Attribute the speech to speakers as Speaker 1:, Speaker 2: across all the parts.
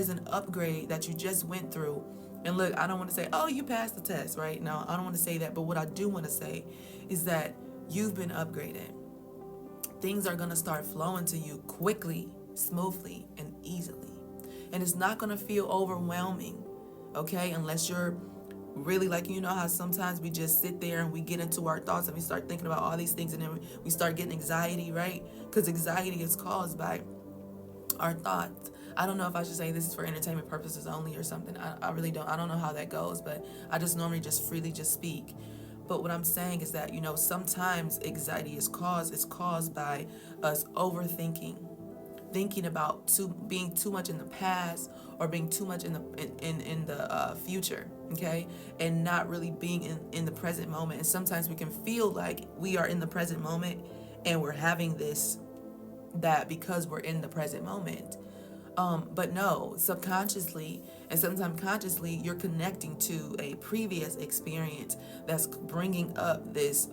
Speaker 1: There's an upgrade that you just went through. And look, I don't want to say, oh, you passed the test, right? No, I don't want to say that. But what I do want to say is that you've been upgraded. Things are going to start flowing to you quickly, smoothly, and easily. And it's not going to feel overwhelming, okay? Unless you're really, like, you know how sometimes we just sit there and we get into our thoughts and we start thinking about all these things, and then we start getting anxiety, right? Because anxiety is caused by our thoughts. I don't know if I should say this is for entertainment purposes only or something. I really don't. I don't know how that goes, but I just normally just freely just speak. But what I'm saying is that, sometimes anxiety is caused by us overthinking, thinking about being too much in the past, or being too much in the future, okay, and not really being in the present moment. And sometimes we can feel like we are in the present moment, and we're having that because we're in the present moment. But no, subconsciously and sometimes consciously, you're connecting to a previous experience that's bringing up this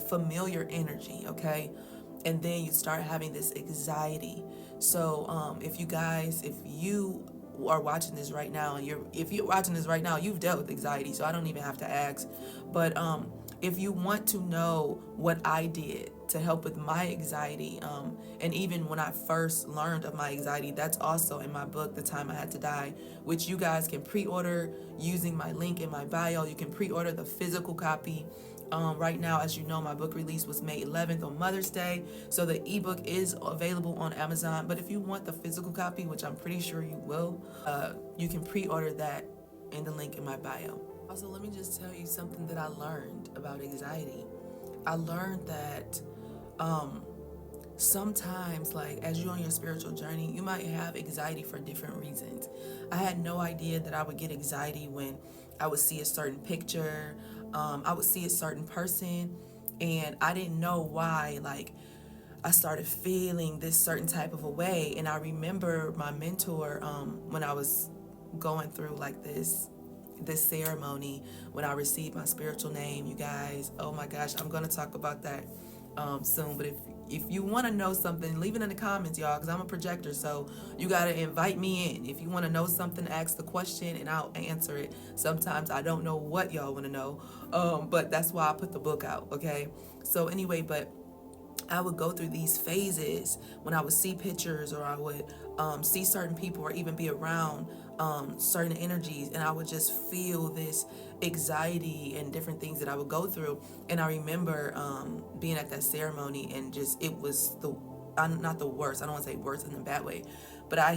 Speaker 1: familiar energy, okay? And then you start having this anxiety. So if you are watching this right now, and if you're watching this right now, you've dealt with anxiety, so I don't even have to ask. But if you want to know what I did to help with my anxiety, and even when I first learned of my anxiety, that's also in my book, The Time I Had to Die, which you guys can pre-order using my link in my bio. You can pre-order the physical copy. Right now, as you know, my book release was May 11th on Mother's Day, so the ebook is available on Amazon. But if you want the physical copy, which I'm pretty sure you will, you can pre-order that in the link in my bio. Also, let me just tell you something that I learned about anxiety. I learned that sometimes, like, as you're on your spiritual journey, you might have anxiety for different reasons. I had no idea that I would get anxiety when I would see a certain picture, I would see a certain person, and I didn't know why. Like, I started feeling this certain type of a way. And I remember my mentor, when I was going through like this ceremony, when I received my spiritual name, you guys. Oh my gosh, I'm gonna talk about that soon. But if you want to know something, leave it in the comments, y'all, because I'm a projector, so you gotta invite me in. If you want to know something, ask the question and I'll answer it. Sometimes I don't know what y'all want to know, but that's why I put the book out, okay? So anyway, but I would go through these phases when I would see pictures, or I would see certain people, or even be around certain energies, and I would just feel this anxiety and different things that I would go through. And I remember being at that ceremony, and just, it was not the worst. I don't want to say worse in a bad way, but I